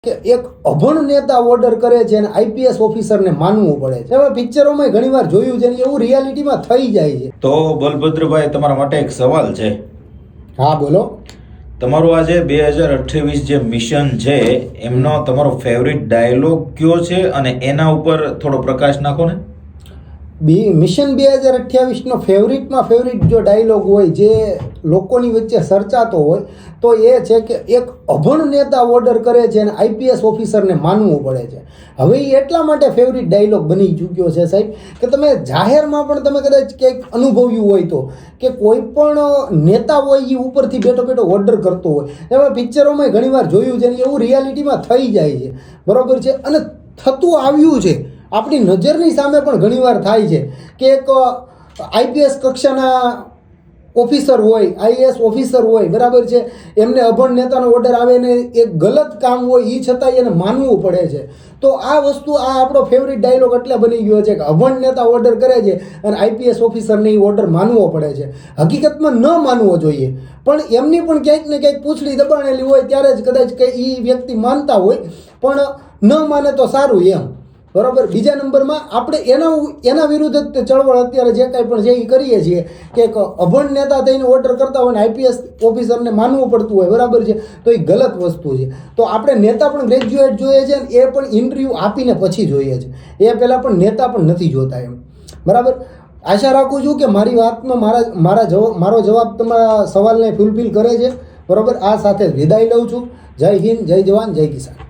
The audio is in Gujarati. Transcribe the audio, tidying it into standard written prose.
કે એક અભણ નેતા ઓર્ડર કરે છે અને આઈપીએસ ઓફિસરને માનવું પડે છે। હવે પિક્ચરોમાં ઘણીવાર જોયું છે ને એવું રિયાલિટીમાં થઈ જાય છે। તો બલભદ્રભાઈ, તમારા માટે એક સવાલ છે। હા બોલો। તમારું આજે 2028 જે મિશન છે એમનો તમારો ફેવરિટ ડાયલોગ કયો છે અને એના ઉપર થોડો પ્રકાશ નાખો ને। મિશન 2028નો ફેવરિટમાં ફેવરિટ જો ડાયલોગ હોય જે લોકોની વચ્ચે ચર્ચાતો હોય તો એ છે કે એક અભણ નેતા ઓર્ડર કરે છે અને આઈપીએસ ઓફિસરને માનવું પડે છે। હવે એ એટલા માટે ફેવરિટ ડાયલોગ બની ચૂક્યો છે સાહેબ કે તમે જાહેરમાં પણ તમે કદાચ ક્યાંક અનુભવ્યું હોય તો કે કોઈ પણ નેતા હોય એ ઉપરથી બેઠો બેઠો ઓર્ડર કરતો હોય। એમાં પિક્ચરોમાં ઘણીવાર જોયું છે ને એવું રિયાલિટીમાં થઈ જાય છે, બરાબર છે। અને થતું આવ્યું છે, આપણી નજરની સામે પણ ઘણીવાર થાય છે કે એક આઈપીએસ કક્ષાના ઓફિસર હોય, આઈએએસ ઓફિસર હોય, બરાબર છે, એમને અભણ નેતાનો ઓર્ડર આવે ને એક ગલત કામ હોય એ છતાંય એને માનવું પડે છે। તો આ વસ્તુ આ આપણો ફેવરિટ ડાયલોગ એટલે બની ગયો છે કે અભણ નેતા ઓર્ડર કરે છે અને આઈપીએસ ઓફિસરને એ ઓર્ડર માનવો પડે છે। હકીકતમાં ન માનવો જોઈએ, પણ એમની પણ ક્યાંક ને ક્યાંક પૂંછડી દબાણેલી હોય ત્યારે જ કદાચ કે એ વ્યક્તિ માનતા હોય, પણ ન માને તો સારું એમ, બરાબર। બીજા નંબરમાં આપણે એના વિરુદ્ધ ચળવળ અત્યારે જે કાંઈ પણ છે એ કરીએ છીએ કે એક અભણ નેતા થઈને ઓર્ડર કરતા હોય ને આઈપીએસ ઓફિસરને માનવું પડતું હોય, બરાબર છે, તો એ ગલત વસ્તુ છે। તો આપણે નેતા પણ ગ્રેજ્યુએટ જોઈએ છે ને એ પણ ઇન્ટરવ્યૂ આપીને પછી જોઈએ છે, એ પહેલાં પણ નેતા પણ નથી જોતા એમ, બરાબર। આશા રાખું છું કે મારી વાતમાં મારો જવાબ તમારા સવાલને ફૂલફિલ કરે છે, બરાબર। આ સાથે વિદાય લઉં છું। જય હિન્દ, જય જવાન, જય કિસાન।